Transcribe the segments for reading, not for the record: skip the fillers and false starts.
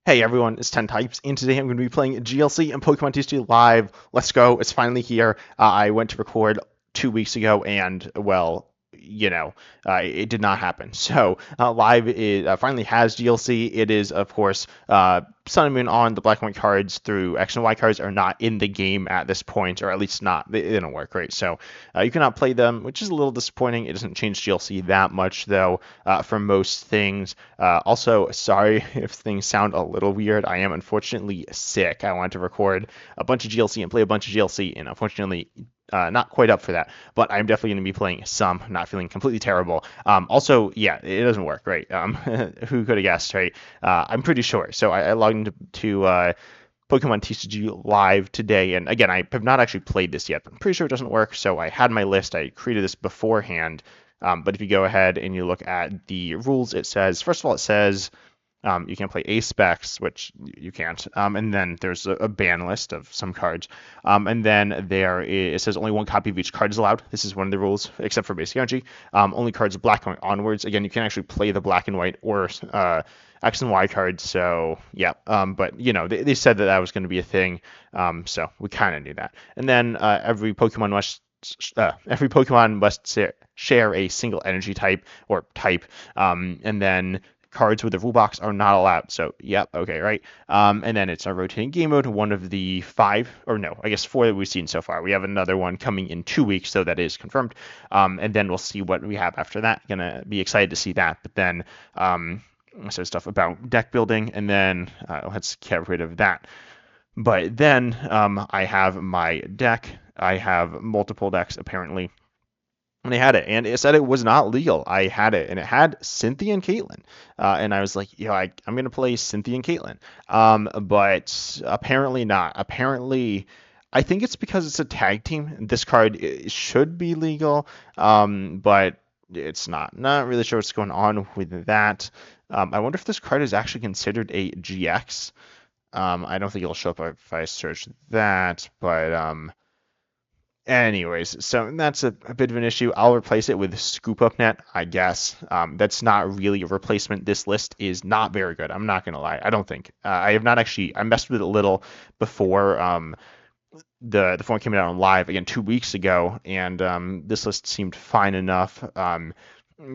Hey everyone, it's 10 Types, and today I'm going to be playing GLC and Pokemon TCG Live. Let's go, it's finally here. I went to record 2 weeks ago, and, well, it did not happen. So, Live finally has GLC. It is, of course, Sun and Moon on the Black and White cards through X and Y cards are not in the game at this point, or at least not, they don't work, right? So, you cannot play them, which is a little disappointing. It doesn't change GLC that much, though, for most things. Also, sorry if things sound a little weird. I am unfortunately sick. I wanted to record a bunch of GLC and play a bunch of GLC, and unfortunately, not quite up for that, but I'm definitely going to be playing some, not feeling completely terrible. Also, yeah, it doesn't work, right? Who could have guessed, right? I'm pretty sure. So I logged into Pokemon TCG Live today, and again, I have not actually played this yet, but I'm pretty sure it doesn't work. So I had my list. I created this beforehand. But if you go ahead and you look at the rules, it says, first of all, it says you can play ace specs, which you can't. And then there's a ban list of some cards. And then it says only one copy of each card is allowed. This is one of the rules, except for basic energy. Only cards black and white onwards. Again, you can actually play the black and white or X and Y cards. So yeah, but they said that was going to be a thing. So we kind of knew that. And then every Pokemon must share a single energy type or type. And then cards with the rule box are not allowed. So, yep, okay, right. And then it's our rotating game mode, one of the 4 that we've seen so far. We have another one coming in 2 weeks, so that is confirmed. And then we'll see what we have after that. Gonna be excited to see that. But then, so stuff about deck building, and then let's get rid of that. But then I have my deck. I have multiple decks, apparently. And I had it, and it said it was not legal. I had it, and it had Cynthia and Caitlyn. And I was like, I'm going to play Cynthia and Caitlyn. But apparently not. Apparently, I think it's because it's a tag team. This card should be legal, but it's not. Not really sure what's going on with that. I wonder if this card is actually considered a GX. I don't think it'll show up if I search that, but anyways, so that's a bit of an issue. I'll replace it with Scoop Up Net, I guess. That's not really a replacement. This list is not very good. I'm not going to lie. I don't think. I have not actually, I messed with it a little before the phone came out on Live, again, 2 weeks ago, and this list seemed fine enough.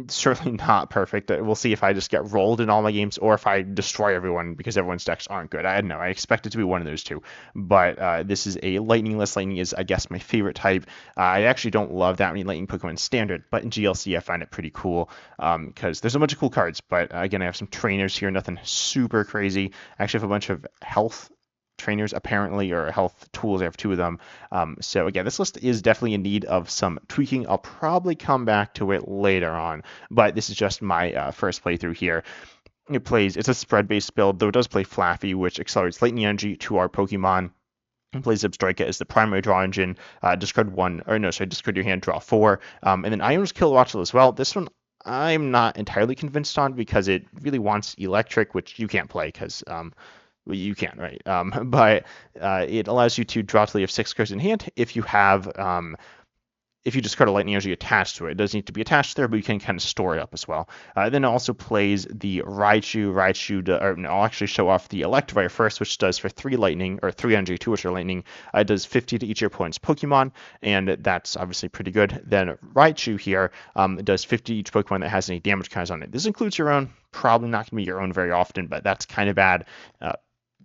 Certainly not perfect. We'll see if I just get rolled in all my games or if I destroy everyone because everyone's decks aren't good. I don't know. I expect it to be one of those two. But this is a Lightning list. Lightning is, I guess, my favorite type. I actually don't love that many Lightning Pokemon Standard, but in GLC I find it pretty cool because there's a bunch of cool cards. But again, I have some trainers here, nothing super crazy. I actually have a bunch of health trainers apparently, or health tools. I have 2 of them. So again, this list is definitely in need of some tweaking. I'll probably come back to it later on, but this is just my first playthrough here. It's a spread-based build, though it does play Flaaffy, which accelerates lightning energy to our Pokemon. It plays Zebstrika as the primary draw engine. Discard your hand, draw 4. And then Iono's Kilowattrel as well. This one I'm not entirely convinced on because it really wants electric, which you can't play because you can, right? But it allows you to draw till you have 6 cards in hand. If you discard a lightning energy attached to it, it does need to be attached there, but you can kind of store it up as well. Then it also plays the I'll actually show off the Electivire first, which does for 3 lightning, or 3 energy, 2 which are lightning. It does 50 to each of your opponent's Pokemon, and that's obviously pretty good. Then Raichu here does 50 to each Pokemon that has any damage counters on it. This includes your own. Probably not going to be your own very often, but that's kind of bad.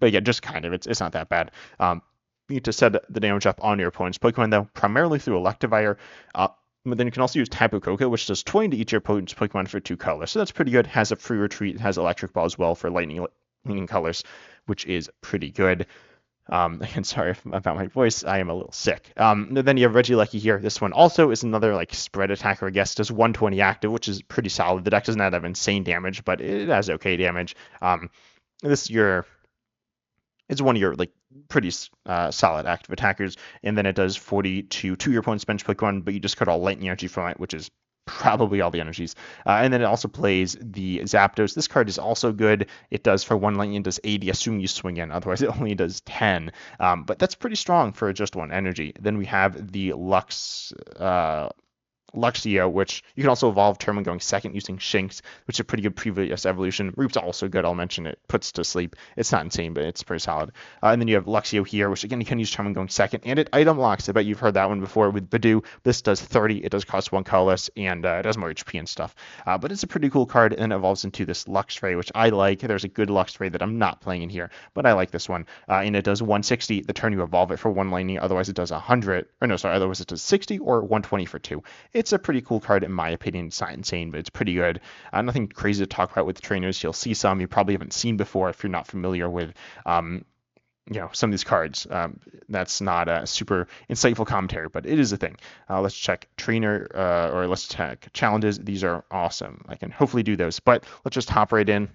But yeah, just kind of. It's not that bad. You need to set the damage up on your opponent's Pokemon, though, primarily through Electivire. But then you can also use Tapu Koko, which does 20 to each of your opponent's Pokemon for 2 colors. So that's pretty good. Has a free retreat. It has Electric Ball as well for lightning colors, which is pretty good. Again, sorry about my voice. I am a little sick. Then you have Regieleki here. This one also is another spread attacker, I guess. Does 120 active, which is pretty solid. The deck doesn't have insane damage, but it has okay damage. It's one of your pretty solid active attackers, and then it does 40 to your opponent's bench Pokemon, but you discard all lightning energy from it, which is probably all the energies. And then it also plays the Zapdos. This card is also good. It does for 1 lightning, it does 80, assuming you swing in. Otherwise, it only does 10. But that's pretty strong for just 1 energy. Then we have the Luxio, which you can also evolve turn 1 going second using Shinx, which is a pretty good previous evolution. Mareep's also good, I'll mention it. Puts to sleep. It's not insane, but it's pretty solid. And then you have Luxio here, which again, you can use turn 1 going second, and it item locks. I bet you've heard that one before with Badoo. This does 30, it does cost 1 colorless, and it has more HP and stuff. But it's a pretty cool card, and it evolves into this Luxray, which I like. There's a good Luxray that I'm not playing in here, but I like this one. And it does 160 the turn you evolve it for 1 lightning, otherwise it does 100, or no, sorry, otherwise it does 60 or 120 for 2. It's a pretty cool card in my opinion. It's not insane, but it's pretty good. Nothing crazy to talk about with the trainers. You'll see some you probably haven't seen before if you're not familiar with some of these cards. That's not a super insightful commentary, but it is a thing. Let's check trainer, or let's check challenges. These are awesome. I can hopefully do those, but let's just hop right in.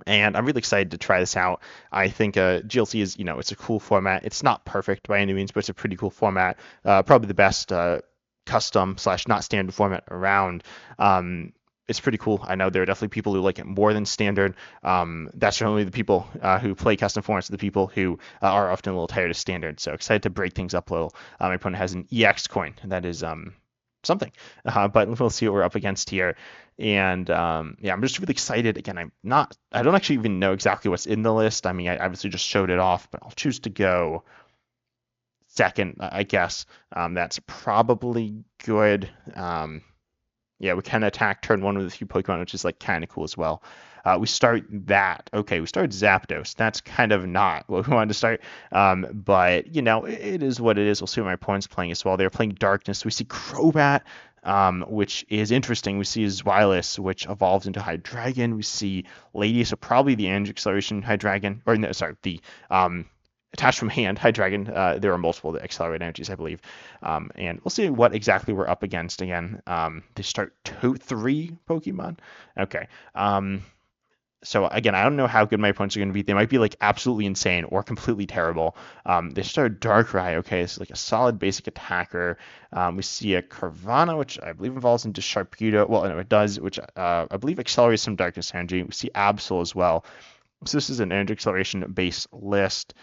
And I'm really excited to try this out. I think GLC is, it's a cool format. It's not perfect by any means, but it's a pretty cool format. Probably the best custom / not standard format around. It's pretty cool. I know there are definitely people who like it more than standard. That's generally the people who play custom formats, the people who are often a little tired of standard. So excited to break things up a little. My opponent has an EX coin, and that is something. But we'll see what we're up against here. And I'm just really excited. Again, I don't actually even know exactly what's in the list. I mean, I obviously just showed it off, but I'll choose to go second, I guess. That's probably good. We can attack turn 1 with a few Pokemon, which is like kind of cool as well. We start that. Okay, we start Zapdos. That's kind of not what we wanted to start. But, it is what it is. We'll see what my opponent's playing as well. They're playing Darkness. We see Crobat, which is interesting. We see Zweilous, which evolves into Hydreigon. We see Lady, so probably the Energy Acceleration Hydreigon. Or, no, sorry, the attached from hand Hydreigon. There are multiple accelerated energies, I believe. And we'll see what exactly we're up against again. They start 3 Pokemon. Okay. So again, I don't know how good my opponents are going to be. They might be like absolutely insane or completely terrible. They start Darkrai. Okay, so like a solid basic attacker. We see a Carvanha, which I believe evolves into Sharpedo. Well, no, it does, which I believe accelerates some Darkness energy. We see Absol as well. So this is an energy acceleration based list.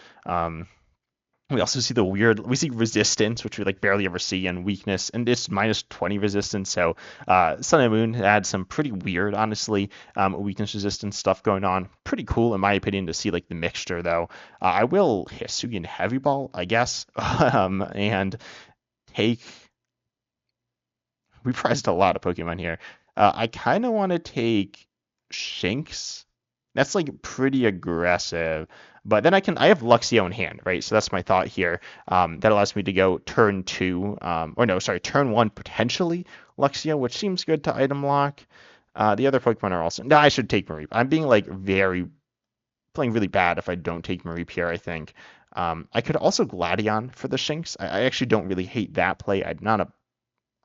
We also see we see resistance, which we like barely ever see, and weakness, and it's minus 20 resistance. So Sun and Moon had some pretty weird, honestly, weakness resistance stuff going on. Pretty cool, in my opinion, to see like the mixture, though. I will Hisuian Heavy Ball, I guess, and take. We priced a lot of Pokemon here. I kind of want to take Shinx. That's like pretty aggressive. But then I have Luxio in hand, right? So that's my thought here. That allows me to go turn 2, turn 1 potentially Luxio, which seems good to item lock. The other Pokemon are also. No, I should take Mareep. I'm being like playing really bad if I don't take Mareep here, I think. I could also Gladion for the Shinx. I actually don't really hate that play. I'm not a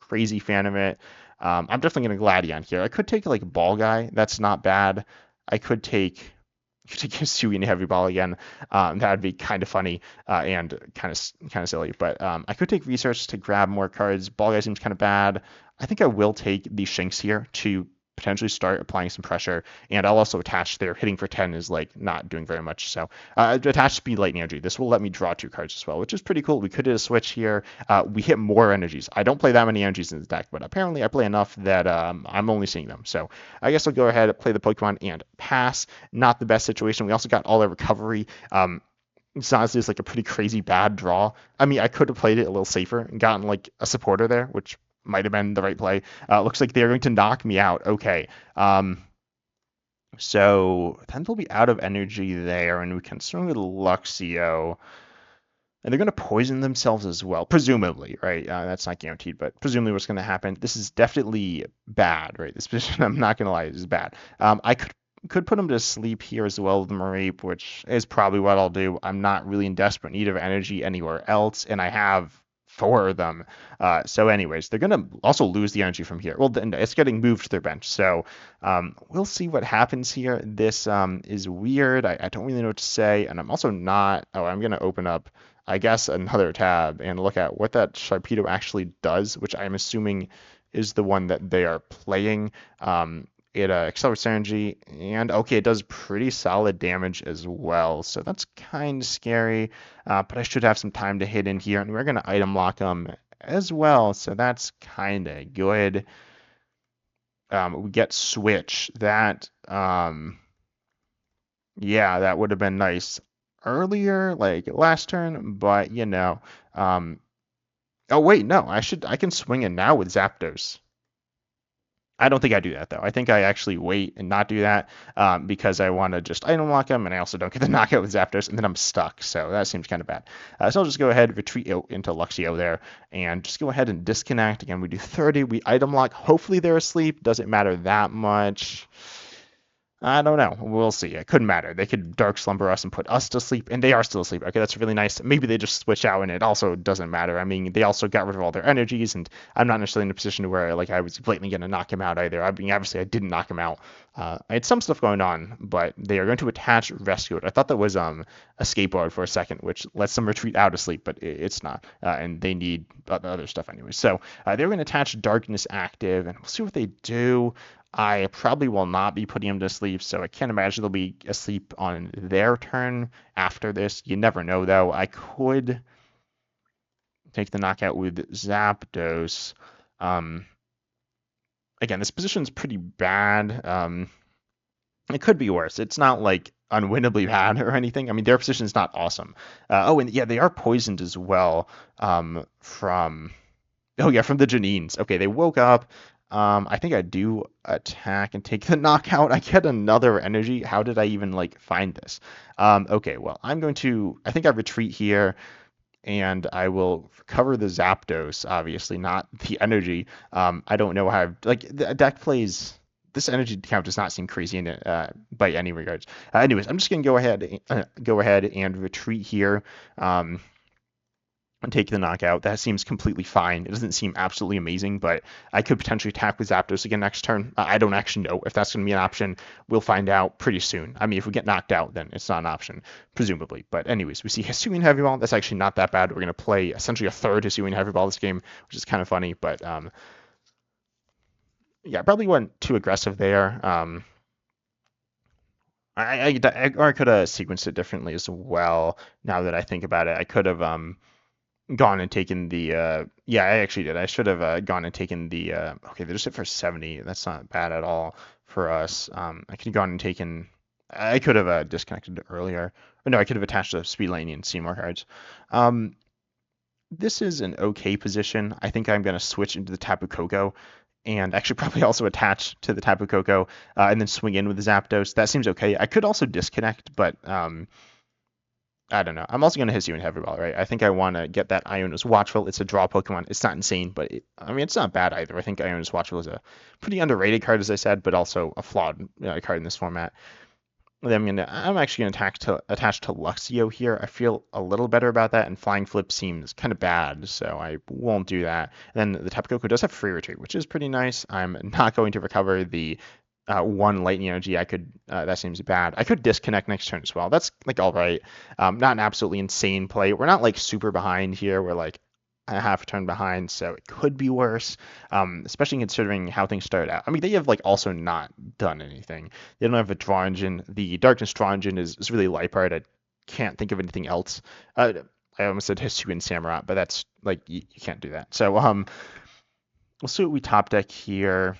crazy fan of it. I'm definitely going to Gladion here. I could take like Ball Guy. That's not bad. I could take Hisuian Heavy Ball again. That would be kind of funny and kind of silly. But I could take Research to grab more cards. Ball Guy seems kind of bad. I think I will take the Shinx here to potentially start applying some pressure. And I'll also attach their hitting for 10 is like not doing very much. So attach Speed, Lightning Energy. This will let me draw 2 cards as well, which is pretty cool. We could hit a switch here. We hit more energies. I don't play that many energies in this deck, but apparently I play enough that I'm only seeing them. So I guess I'll go ahead and play the Pokemon and pass. Not the best situation. We also got all our recovery. It's honestly just like a pretty crazy bad draw. I mean, I could have played it a little safer and gotten like a supporter there, which might have been the right play. Looks like they're going to knock me out. Okay. So then they'll be out of energy there, and we can swing with Luxio. And they're going to poison themselves as well, presumably, right? That's not guaranteed, but presumably what's going to happen. This is definitely bad, right? This position, I'm not going to lie, is bad. I could put them to sleep here as well with Mareep, which is probably what I'll do. I'm not really in desperate need of energy anywhere else, and I have 4 of them. So anyways, they're going to also lose the energy from here. Well, it's getting moved to their bench. So we'll see what happens here. This is weird. I don't really know what to say. And I'm also not... Oh, I'm going to open up, I guess, another tab and look at what that Sharpedo actually does, which I'm assuming is the one that they are playing. It accelerates energy, and okay, it does pretty solid damage as well. So that's kind of scary, but I should have some time to hit in here, and we're going to item lock them as well, so that's kind of good. We get Switch. That, yeah, that would have been nice earlier, like last turn, but oh wait, no, I can swing in now with Zapdos. I don't think I do that though. I think I actually wait and not do that because I want to just item lock him, and I also don't get the knockout with Zapdos, and then I'm stuck. So that seems kind of bad. So I'll just go ahead, retreat into Luxio there, and just go ahead and disconnect. Again, we do 30. We item lock. Hopefully they're asleep. Doesn't matter that much. I don't know. We'll see. It couldn't matter. They could dark slumber us and put us to sleep, and they are still asleep. Okay, that's really nice. Maybe they just switch out, and it also doesn't matter. I mean, they also got rid of all their energies, and I'm not necessarily in a position where like I was blatantly going to knock him out either. I mean, obviously I didn't knock him out. I had some stuff going on, but they are going to attach Rescue. I thought that was a skateboard for a second, which lets them retreat out of sleep, but it's not, and they need other stuff anyway. So they're going to attach Darkness Active, and we'll see what they do. I probably will not be putting him to sleep, so I can't imagine they'll be asleep on their turn after this. You never know, though. I could take the knockout with Zapdos. Again, this position's pretty bad. It could be worse. It's not like unwinnably bad or anything. I mean, their position's not awesome. Oh, and yeah, they are poisoned as well from the Janines. Okay, they woke up. I think I do attack and take the knockout. I get another energy. How did I even like find this? Okay, well, I think I retreat here, and I will recover the Zapdos, obviously, not the energy. I don't know how, like, the deck plays, this energy count does not seem crazy in it, by any regards. Anyways, I'm just going to go ahead and retreat here. And take the knockout. That seems completely fine. It doesn't seem absolutely amazing, but I could potentially attack with Zapdos again next turn. I don't actually know if that's going to be an option. We'll find out pretty soon. I mean, if we get knocked out, then it's not an option, presumably. But anyways, we see Hisuian Heavy Ball. That's actually not that bad. We're going to play essentially a third Hisuian Heavy Ball this game, which is kind of funny. But yeah, I probably went too aggressive there. I could have sequenced it differently as well. Now that I think about it, I could have gone and taken the yeah, I actually did. I should have gone and taken the okay, they just hit for 70. That's not bad at all for us. I could have gone and taken, I could have disconnected earlier. Or no, I could have attached a Speed Lightning and seen more cards. This is an okay position. I think I'm going to switch into the Tapu Koko and actually probably also attach to the Tapu Koko and then swing in with the Zapdos. That seems okay. I could also disconnect, but I don't know. I'm also going to Hisuian Heavy Ball, right? I think I want to get that Iono's Watchful. It's a draw Pokemon. It's not insane, but I mean, it's not bad either. I think Iono's Watchful is a pretty underrated card, as I said, but also a flawed card in this format. Then I'm actually going to attach to Luxio here. I feel a little better about that, and Flying Flip seems kind of bad, so I won't do that. And then the Tapu Koko does have Free Retreat, which is pretty nice. I'm not going to recover the one lightning energy. That seems bad. I could disconnect next turn as well. That's like all right. Not an absolutely insane play. We're not like super behind here. We're like a half turn behind, so it could be worse. Especially considering how things started out. I mean, they have like also not done anything. They don't have a draw engine. The Darkness draw engine is really Liepard. I can't think of anything else. I almost said Hisuian Samurott, but that's like you can't do that. So we'll see what we top deck here.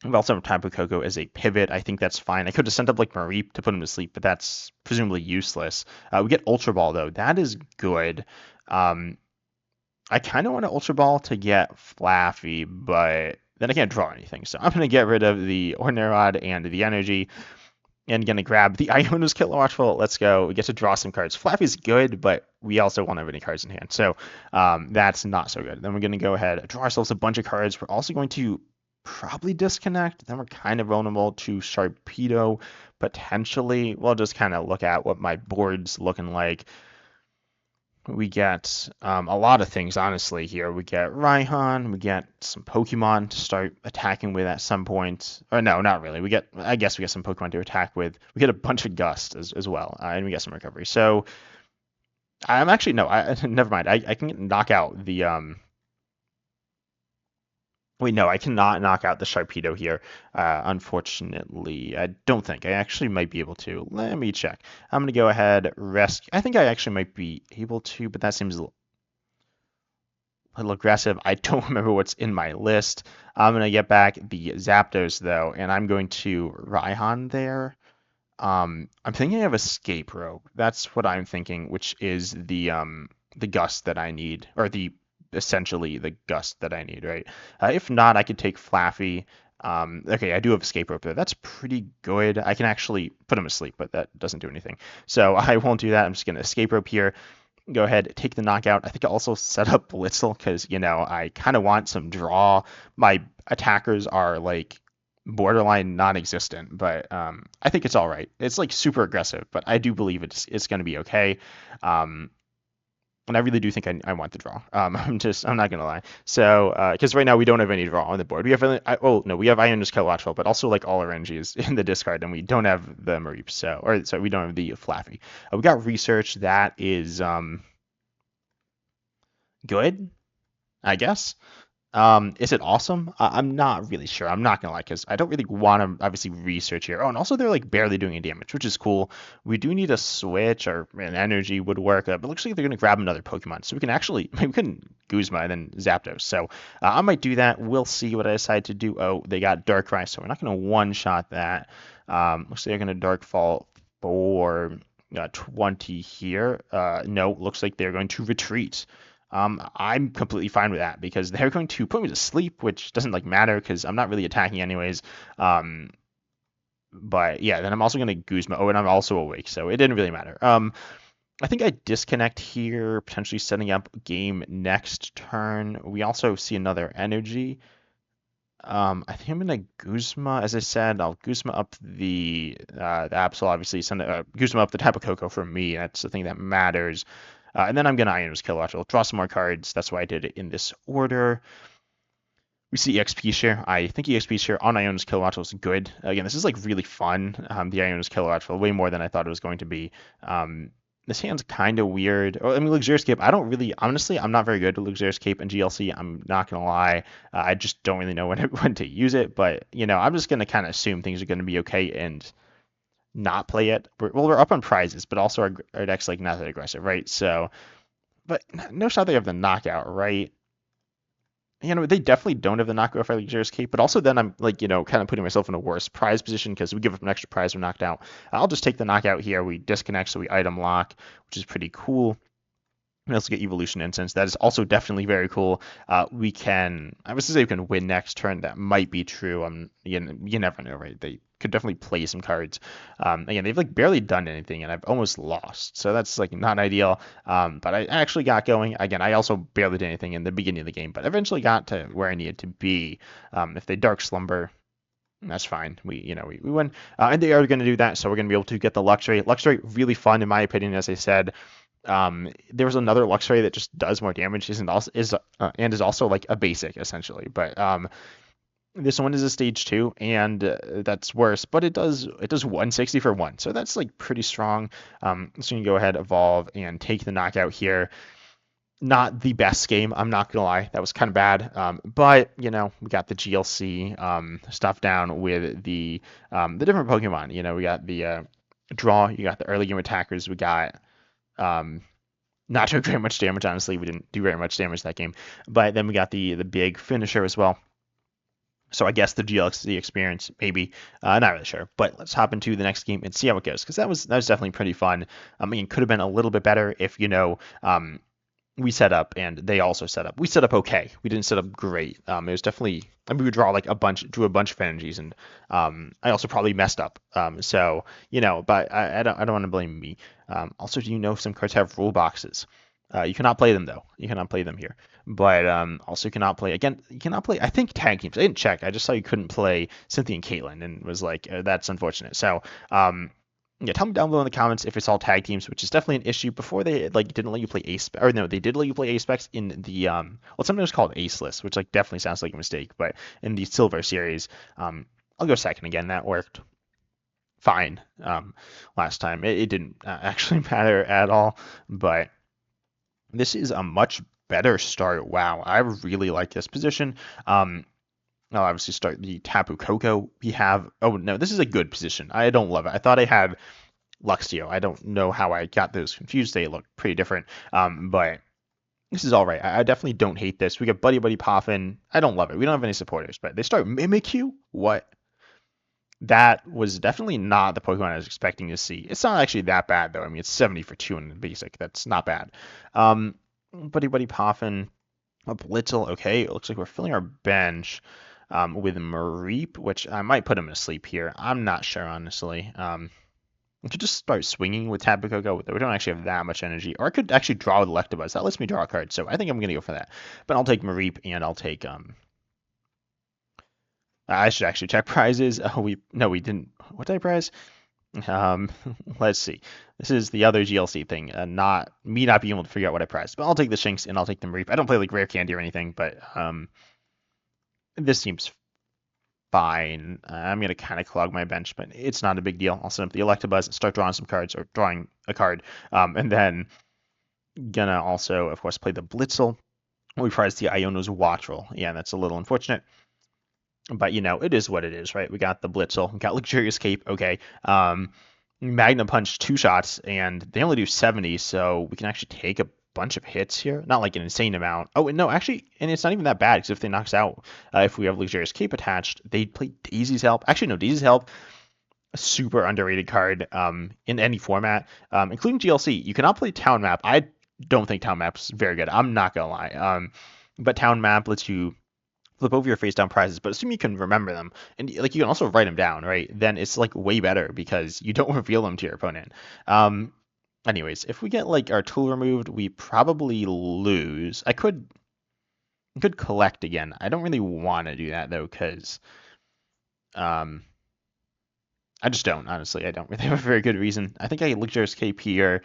We also have Tapu Koko as a pivot. I think that's fine. I could have sent up like Mareep to put him to sleep, but that's presumably useless. We get Ultra Ball though. That is good. I kind of want to Ultra Ball to get Flaaffy, but then I can't draw anything. So I'm going to get rid of the Ordinary Rod and the energy and going to grab the Iono's Killer Watchful. Let's go. We get to draw some cards. Flaaffy's good, but we also won't have any cards in hand. So that's not so good. Then we're going to go ahead and draw ourselves a bunch of cards. We're also going to probably disconnect. Then we're kind of vulnerable to Sharpedo potentially. We'll just kind of look at what my board's looking like. We get a lot of things, honestly, here. We get Raihan. We get some Pokemon to start attacking with at some point. Or no, not really. I guess we get some Pokemon to attack with. We get a bunch of Gust as well, and we get some Recovery. So I'm actually, no, never mind. I can knock out the Wait, no, I cannot knock out the Sharpedo here. Unfortunately, I don't think. I actually might be able to. Let me check. I'm going to go ahead, rescue. I think I actually might be able to, but that seems little aggressive. I don't remember what's in my list. I'm going to get back the Zapdos, though, and I'm going to Raihan there. I'm thinking of Escape Rope. That's what I'm thinking, which is the gust that I need, or essentially the gust that I need, right? If not, I could take Flaaffy. Okay, I do have Escape Rope there. That's pretty good. I can actually put him asleep, but that doesn't do anything. So I won't do that. I'm just going to Escape Rope here. Go ahead, take the knockout. I think I also set up Blitzle because, I kind of want some draw. My attackers are like borderline non-existent, but I think it's all right. It's like super aggressive, but I do believe it's going to be okay. And I really do think I want the draw. I'm not gonna lie. So because right now we don't have any draw on the board. We have we have Iono's Kilowattrel, but also like all our energy is in the discard, and we don't have the Mareep. We don't have the Flaaffy. We got Research. That is good, I guess. Is it awesome? I'm not really sure. I'm not gonna lie, because I don't really want to obviously research here. Oh, and also they're like barely doing any damage, which is cool. We do need a switch, or an energy would work, but it looks like they're gonna grab another Pokemon, so we can actually we can Guzma and then Zapdos. So I might do that. We'll see what I decide to do. Oh, they got Darkrai, so we're not gonna one shot that. Looks like they're gonna Dark Fall for 20 here. No, looks like they're going to retreat. I'm completely fine with that because they're going to put me to sleep, which doesn't like matter because I'm not really attacking anyways. But yeah, then I'm also going to Guzma. Oh, and I'm also awake, so it didn't really matter. I think I disconnect here, potentially setting up game next turn. We also see another energy. I think I'm gonna Guzma, as I said, I'll Guzma up the Absol, obviously send Guzma up the Tapu Koko for me. That's the thing that matters. And then I'm going to Iono's Kilowattrel, draw some more cards. That's why I did it in this order. We see EXP share. I think EXP share on Iono's Kilowattrel is good. Again, this is like really fun, the Iono's Kilowattrel, way more than I thought it was going to be. This hand's kind of weird. I mean, Luxurious Cape, I don't really, honestly, I'm not very good at Luxurious Cape and GLC. I'm not going to lie. I just don't really know when to use it. But, I'm just going to kind of assume things are going to be okay and not play it. We're up on prizes, but also our deck's like not that aggressive, right? So, but no shot they have the knockout, right? They definitely don't have the knockout for Luxurious Cape, but also then I'm like, kind of putting myself in a worse prize position because we give up an extra prize when knocked out. I'll just take the knockout here. We disconnect, so we item lock, which is pretty cool. We also get Evolution Incense. That is also definitely very cool. I was to say we can win next turn. That might be true. You never know, right? They could definitely play some cards. Again, they've like barely done anything, and I've almost lost. So that's like not ideal. But I actually got going. Again, I also barely did anything in the beginning of the game, but eventually got to where I needed to be. If they Dark Slumber, that's fine. We win. And they are going to do that, so we're going to be able to get the Luxray. Luxray, really fun in my opinion, as I said. There was another Luxray that just does more damage, and is also like a basic essentially. But this one is a stage 2, and that's worse. But it does 160 for 1, so that's like pretty strong. So you can go ahead, evolve, and take the knockout here. Not the best game, I'm not gonna lie. That was kind of bad. But we got the GLC stuff down with the different Pokemon. We got the draw. You got the early game attackers. We got not doing very much damage, honestly. We didn't do very much damage that game. But then we got the big finisher as well. So I guess the GLC experience, maybe. Not really sure. But let's hop into the next game and see how it goes, because that was definitely pretty fun. Could have been a little bit better if, we set up and they also set up. We set up okay. We didn't set up great. It was definitely, we would draw like drew a bunch of energies, and I also probably messed up. So, but I don't want to blame me. Also, do you know if some cards have rule boxes? You cannot play them though. You cannot play them here. But also you cannot play, I think, tag teams. I didn't check. I just saw you couldn't play Cynthia and Caitlin, and was like, that's unfortunate. So, yeah, tell me down below in the comments if it's all tag teams, which is definitely an issue. Before they didn't let you play ace, or no, they did let you play ace specs in the sometimes called aceless, which definitely sounds like a mistake. But in the silver series, I'll go second again. That worked fine last time. It didn't actually matter at all, but this is a much better start. Wow, I really like this position. I'll obviously start the Tapu Koko. We have, oh no, this is a good position. I don't love it. I thought I had Luxio. I don't know how I got those confused. They look pretty different. But This is all right. I definitely don't hate this. We got Buddy Buddy Poffin. I don't love it. We don't have any supporters, but they start Mimikyu? What? That was definitely not the Pokemon I was expecting to see. It's not actually that bad, though. I mean, it's 70 for 2 in the basic. That's not bad. Buddy Buddy Poffin, a Blitzle. Okay, it looks like we're filling our bench with Mareep, which I might put him to sleep here. I'm not sure, honestly. I could just start swinging with Tapu Koko. We don't actually have that much energy. Or I could actually draw with Electabuzz. That lets me draw a card, so I think I'm going to go for that. But I'll take Mareep, and I'll take... I should actually check prizes. We didn't. What did I prize? Um, let's see. This is the other GLC thing, not being able to figure out what I prized. But I'll take the Shinx, and I'll take the Mareep. I don't play like Rare Candy or anything, but this seems fine. I'm going to kind of clog my bench, but it's not a big deal. I'll set up the Electabuzz and start drawing some cards, or drawing a card. And then gonna also, of course, play the Blitzle. We prized the Iono's Wattrel. Yeah, that's a little unfortunate. But, it is what it is, right? We got the Blitzle. We got Luxurious Cape. Okay. Magnum Punch 2 shots, and they only do 70, so we can actually take a bunch of hits here. Not like an insane amount. Oh, no, actually, and it's not even that bad, because if they knock us out, if we have Luxurious Cape attached, they play Daisy's Help. Actually, no, Daisy's Help, a super underrated card in any format, including GLC. You cannot play Town Map. I don't think Town Map's very good. I'm not going to lie. But Town Map lets you flip over your face down prizes, but assume you can remember them, and like you can also write them down, right? Then it's like way better because you don't reveal them to your opponent. Anyways, if we get like our tool removed, we probably lose. I could collect again. I don't really want to do that though, because I just don't, honestly. I don't really have a very good reason. I think I Luxurious Cape here.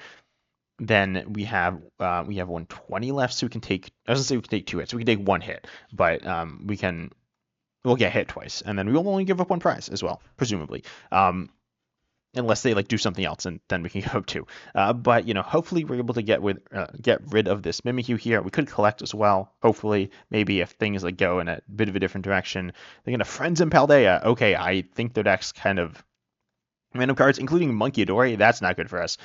Then we have 120 left, so we can take. I was gonna say we can take 2 hits. We can take 1 hit, but we'll get hit twice, and then we will only give up 1 prize as well, presumably. Unless they like do something else, and then we can give up 2. But hopefully we're able to get rid of this Mimikyu here. We could collect as well. Hopefully, maybe if things like go in a bit of a different direction, they're gonna Friends in Paldea. Okay, I think their deck's kind of random cards, including Monkey Dory. That's not good for us.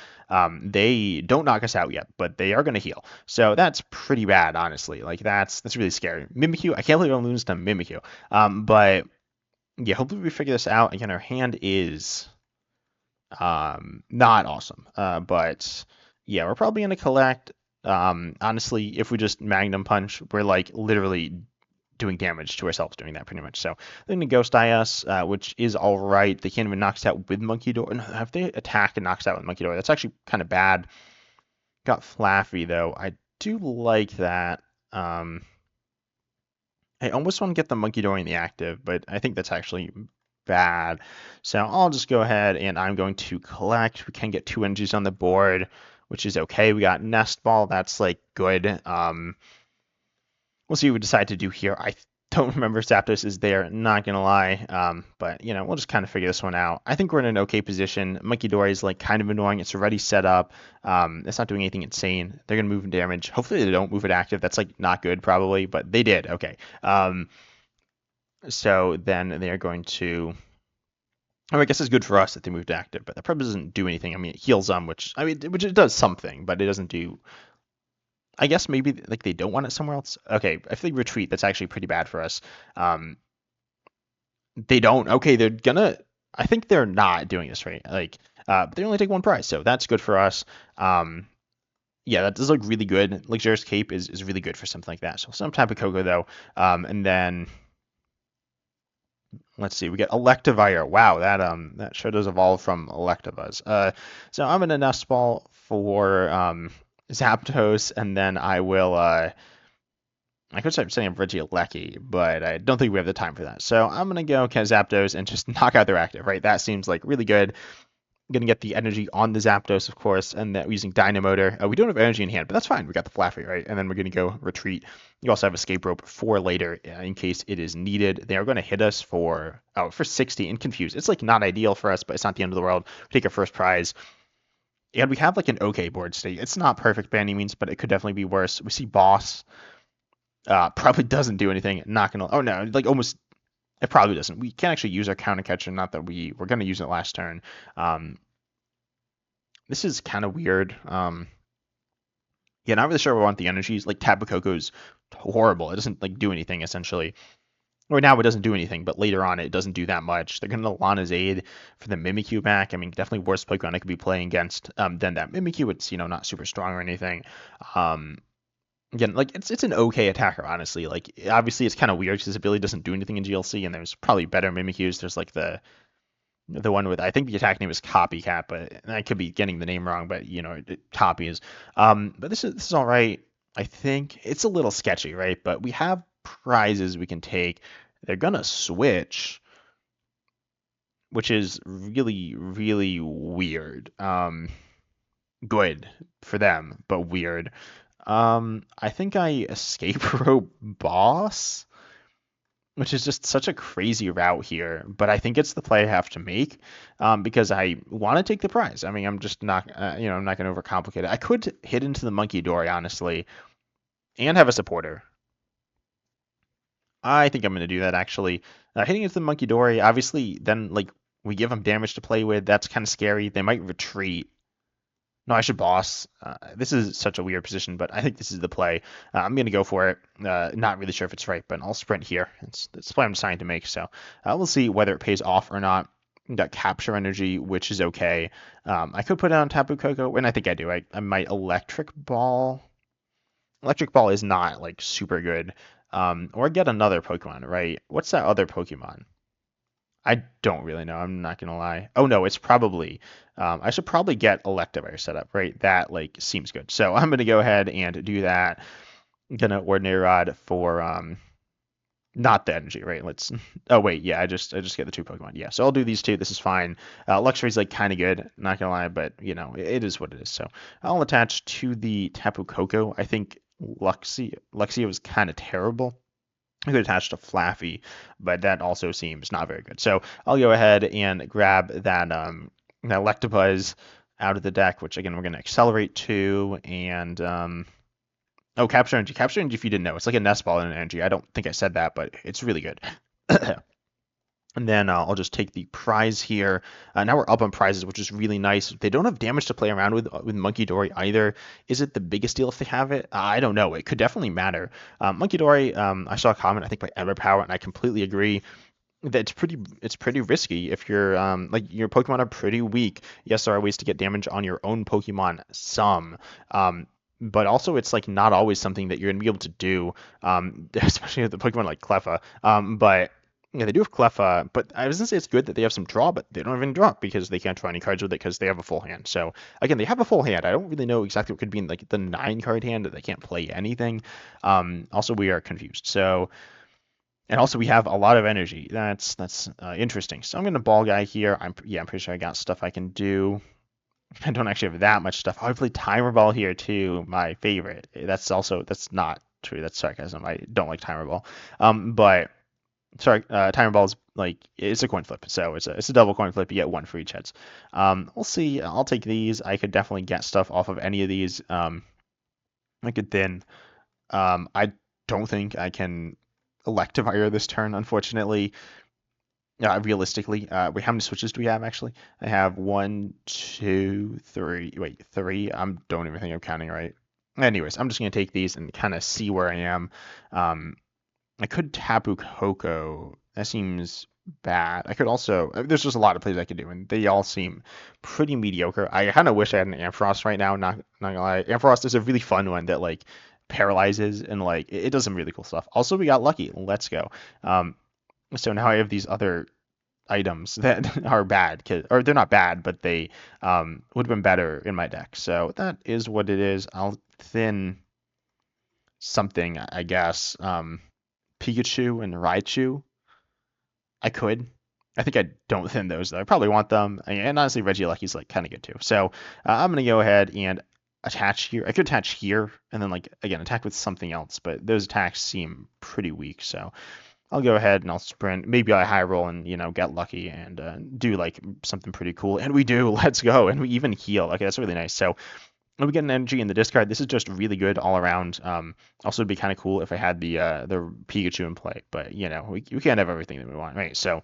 They don't knock us out yet, but they are going to heal. So that's pretty bad, honestly. Like that's really scary. Mimikyu, I can't believe I'm losing to Mimikyu. But yeah, hopefully we figure this out. Again, our hand is not awesome. But yeah, we're probably going to collect. Honestly, if we just Magnum Punch, we're like literally doing damage to ourselves doing that pretty much. So they're going to Ghost Eye us, which is all right. They can't even knock us out with Monkey Door. No, if they attack and knock us out with Monkey Door, that's actually kind of bad. Got Flaaffy, though. I do like that. I almost want to get the Monkey Door in the active, but I think that's actually bad. So I'll just go ahead and I'm going to collect. We can get 2 energies on the board, which is okay. We got Nest Ball. That's like good. We'll see what we decide to do here. I don't remember if Zapdos is there, not going to lie. But, we'll just kind of figure this one out. I think we're in an okay position. Monkey Dory is like kind of annoying. It's already set up. It's not doing anything insane. They're going to move in damage. Hopefully they don't move it active. That's like not good probably, but they did. Okay. So then they're going to... I guess it's good for us that they moved to active, but that probably doesn't do anything. I mean, it heals them, which it does something, but it doesn't do... I guess maybe like they don't want it somewhere else. Okay, if they retreat, that's actually pretty bad for us. They don't. Okay, they're gonna. I think they're not doing this right. Like, but they only take 1 prize, so that's good for us. Yeah, that does look really good. Luxurious Cape is really good for something like that. So some type of Coco though, and then let's see, we get Electivire. Wow, that sure does evolve from Electabuzz. So I'm gonna Nest Ball for Zapdos, and then I will I could start setting up Regieleki, but I don't think we have the time for that. So I'm gonna go Zapdos and just knock out their active, right? That seems like really good. I'm gonna get the energy on the Zapdos, of course, and that using Dynamotor. We don't have energy in hand, but that's fine. We got the Flaaffy, right? And then we're gonna go retreat. You also have Escape Rope for later in case it is needed. They are gonna hit us for 60 and confuse. It's like not ideal for us, but it's not the end of the world. We take our first prize. And we have like an okay board state. It's not perfect by any means, but it could definitely be worse. We see Boss. Probably doesn't do anything. Not gonna. Oh no, like almost. It probably doesn't. We can't actually use our counter catcher. Not that we were gonna use it last turn. This is kind of weird. Yeah, not really sure what I want the energies. Like Tapu Koko's horrible. It doesn't like do anything essentially. Right now it doesn't do anything, but later on it doesn't do that much. They're gonna Lana's Aid for the Mimikyu back. I mean, definitely worse Pokemon I could be playing against than that Mimikyu. It's not super strong or anything. Um, Again, like it's an okay attacker, honestly. Like obviously it's kind of weird because his ability doesn't do anything in GLC, and there's probably better Mimikyus. There's like the one with, I think the attack name is Copycat, but I could be getting the name wrong, but it copies. But this is all right. I think it's a little sketchy, right? But we have prizes we can take. They're gonna switch, which is really, really weird. Good for them, but weird. I think I escape rope boss, which is just such a crazy route here, but I think it's the play I have to make because I want to take the prize. I mean, I'm just not, I'm not going to overcomplicate it. I could hit into the Monkey Dory, honestly, and have a supporter. I think I'm going to do that, actually. Hitting into the Monkey Dory, obviously, then, like, we give them damage to play with. That's kind of scary. They might retreat. No, I should boss. This is such a weird position, but I think this is the play. I'm going to go for it. Not really sure if it's right, but I'll sprint here. It's the play I'm deciding to make, so we'll see whether it pays off or not. Got capture energy, which is okay. I could put it on Tapu Koko, and I think I do. I might Electric Ball. Electric Ball is not, like, super good. Or get another Pokemon, right? What's that other Pokemon? I don't really know. I'm not gonna lie. Oh no, it's probably. I should probably get Electivire set up, right? That like seems good. So I'm gonna go ahead and do that. I'm gonna Ordinary Rod for not the energy, right? Let's. Oh wait, yeah, I just get the two Pokemon. Yeah, so I'll do these two. This is fine. Luxray's like kind of good, not gonna lie, but it is what it is. So I'll attach to the Tapu Koko. I think Luxio was kind of terrible. I could attach to Flaaffy, but that also seems not very good. So I'll go ahead and grab that Electabuzz out of the deck, which again we're going to accelerate to, and oh, Capture Energy. Capture Energy, if you didn't know, it's like a Nest Ball in energy. I don't think I said that, but it's really good. And then I'll just take the prize here. Now we're up on prizes, which is really nice. They don't have damage to play around with Monkey Dory either. Is it the biggest deal if they have it? I don't know. It could definitely matter. Monkey Dory, I saw a comment, I think, by Everpower, and I completely agree that it's pretty risky if you're like your Pokemon are pretty weak. Yes, there are ways to get damage on your own Pokemon, some. But also it's like not always something that you're gonna be able to do, especially with the Pokemon like Cleffa. But yeah, they do have Cleffa, but I was gonna say it's good that they have some draw, but they don't have any draw because they can't draw any cards with it because they have a full hand. So again, they have a full hand. I don't really know exactly what could be in like the 9-card hand that they can't play anything. Also we are confused. So, and also we have a lot of energy. That's interesting. So I'm gonna Ball Guy here. I'm pretty sure I got stuff I can do. I don't actually have that much stuff. I play Timer Ball here too, my favorite. That's not true. That's sarcasm. I don't like Timer Ball. But sorry, Timer Ball is like it's a coin flip, so it's a double coin flip. You get one for each heads. We'll see. I'll take these. I could definitely get stuff off of any of these. I could then. I don't think I can Electivire this turn, unfortunately. Realistically, how many switches do we have actually? I have 1, 2, 3. Wait, 3. I don't even think I'm counting right. Anyways, I'm just gonna take these and kind of see where I am. I could Tapu Koko. That seems bad. I could also. There's just a lot of plays I could do, and they all seem pretty mediocre. I kind of wish I had an Ampharos right now. Not gonna lie, Ampharos is a really fun one that like paralyzes and like it does some really cool stuff. Also, we got lucky. Let's go. So now I have these other items that are bad, or they're not bad, but they would have been better in my deck. So that is what it is. I'll thin something, I guess. Pikachu and Raichu. I could. I think I don't thin those though. I probably want them. And honestly, Regieleki's like kind of good too. So I'm gonna go ahead and attach here. I could attach here and then like again attack with something else, but those attacks seem pretty weak. So I'll go ahead and I'll sprint. Maybe I high roll and get lucky and do like something pretty cool. And we do. Let's go. And we even heal. Okay, that's really nice. So we get an energy in the discard. This is just really good all around. Also, it'd be kind of cool if I had the Pikachu in play, but we can't have everything that we want, right? So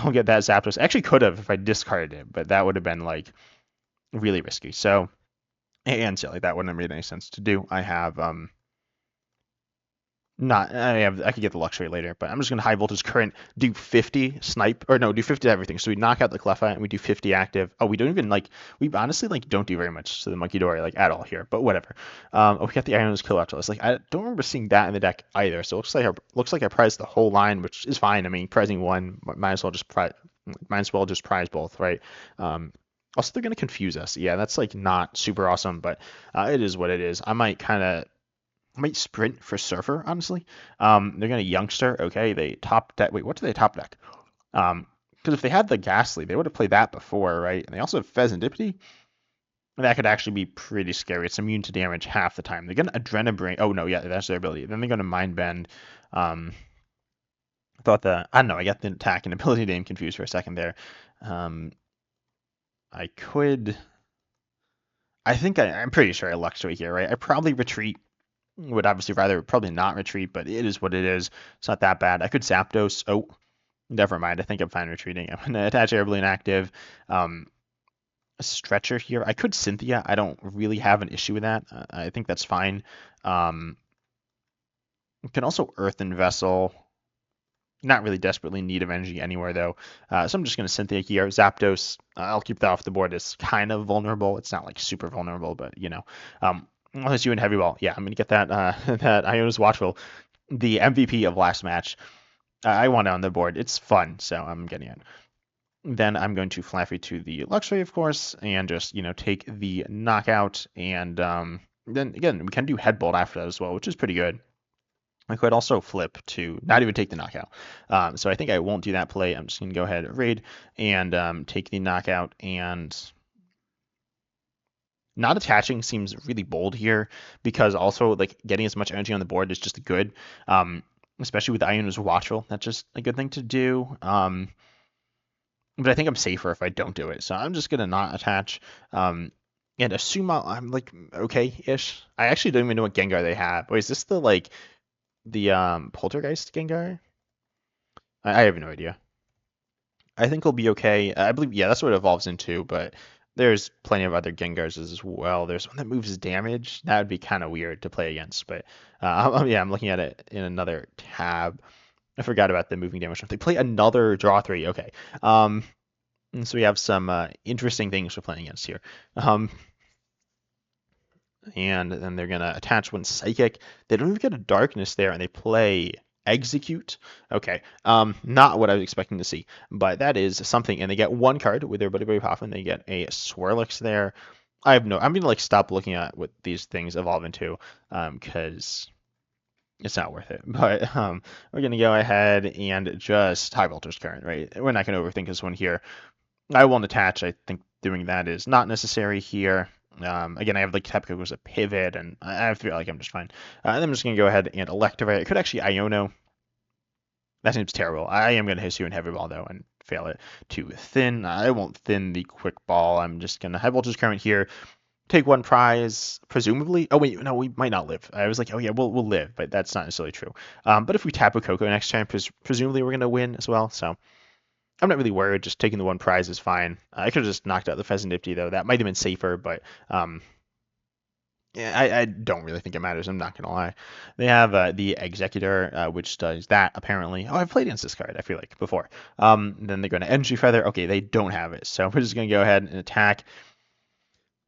I'll get that Zapdos. I actually could have if I discarded it, but that would have been like really risky. So and silly. That wouldn't have made any sense to do. I have I could get the Luxray later, but I'm just gonna high voltage current, do 50 snipe, or no, do 50 to everything. So we knock out the Cleffa and we do 50 active. Oh, we don't even we honestly don't do very much to the Monkey Dory at all here, but whatever. We got the Iono's Kill After List. I don't remember seeing that in the deck either. So it looks like I prized the whole line, which is fine. I mean, prizing one might as well just prize both, right? Also, they're gonna confuse us. Yeah, that's not super awesome, but it is what it is. I might sprint for Surfer, honestly. They're going to Youngster. Okay, they top deck. Wait, what do they top deck? Because if they had the Ghastly, they would have played that before, right? And they also have Pheasantipity. That could actually be pretty scary. It's immune to damage half the time. They're going to Adrenabrain. Oh, no, yeah, that's their ability. Then they're going to Mind Bend. I don't know, I got the attack and ability name confused for a second there. I'm pretty sure I Luxray here, right? I probably retreat. Would obviously rather probably not retreat, but it is what it is. It's not that bad. I could Zapdos. Oh, never mind. I think I'm fine retreating. I'm going to attach Air Balloon active. A Stretcher here. I could Cynthia. I don't really have an issue with that. I think that's fine. You can also Earthen Vessel. Not really desperately in need of energy anywhere, though. So I'm just going to Cynthia here. Zapdos, I'll keep that off the board. It's kind of vulnerable. It's not super vulnerable, but unless you in Heavy Ball. Yeah, I'm going to get that that Iono's Watchful, the MVP of last match. I want it on the board. It's fun, so I'm getting it. Then I'm going to Flaaffy to the Luxray, of course, and just, take the knockout. And then, again, we can do Headbolt after that as well, which is pretty good. I could also flip to not even take the knockout. So I think I won't do that play. I'm just going to go ahead and raid and take the knockout. And not attaching seems really bold here because also getting as much energy on the board is just good, especially with Iono's Watchful. That's just a good thing to do. But I think I'm safer if I don't do it. So I'm just going to not attach and assume I'm okay-ish. I actually don't even know what Gengar they have. Wait, is this the Poltergeist Gengar? I have no idea. I think we'll be okay. I believe, yeah, that's what it evolves into, but there's plenty of other Gengars as well. There's one that moves damage. That would be kind of weird to play against, but I'm looking at it in another tab. I forgot about the moving damage. They play another draw 3. Okay. And so we have some interesting things we're playing against here. And then they're going to attach one Psychic. They don't even get a Darkness there, and they play Execute. Okay, not what I was expecting to see, but that is something. And they get one card with their Buddy PAF, and they get a Swirlix there. I'm gonna stop looking at what these things evolve into, because it's not worth it. But we're gonna go ahead and just high voltage current, right? We're not gonna overthink this one here. I won't attach. I think doing that is not necessary here. Again, I have Tapu Koko as a pivot, and I feel like I'm just fine. And I'm just going to go ahead and Electivire. I could actually Iono. That seems terrible. I am going to hit you in Heavy Ball, though, and fail it to thin. I won't thin the Quick Ball. I'm just going to High Voltage Current here. Take one prize, presumably. Oh, wait, no, we might not live. I was like, oh, yeah, we'll live, but that's not necessarily true. But if we Tapu Koko next time, presumably we're going to win as well, so I'm not really worried. Just taking the one prize is fine. I could have just knocked out the Pheasantipity, though. That might have been safer, but yeah, I don't really think it matters. I'm not going to lie. They have the Executor, which does that, apparently. Oh, I've played against this card, I feel like, before. Then they're going to Energy Feather. Okay, they don't have it. So we're just going to go ahead and attack.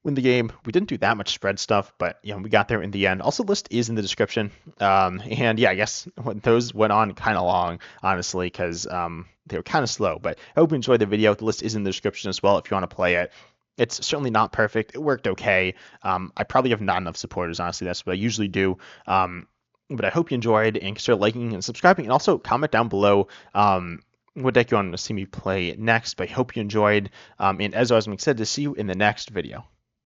Win the game. We didn't do that much spread stuff, but we got there in the end. Also, list is in the description. And yeah, I guess those went on kind of long, honestly, because they were kind of slow. But I hope you enjoyed the video. The list is in the description as well if you want to play it. It's certainly not perfect. It worked okay. I probably have not enough supporters, honestly. That's what I usually do. But I hope you enjoyed, and consider liking and subscribing, and also comment down below what deck you want to see me play next. But I hope you enjoyed. And as always, I'm excited to see you in the next video.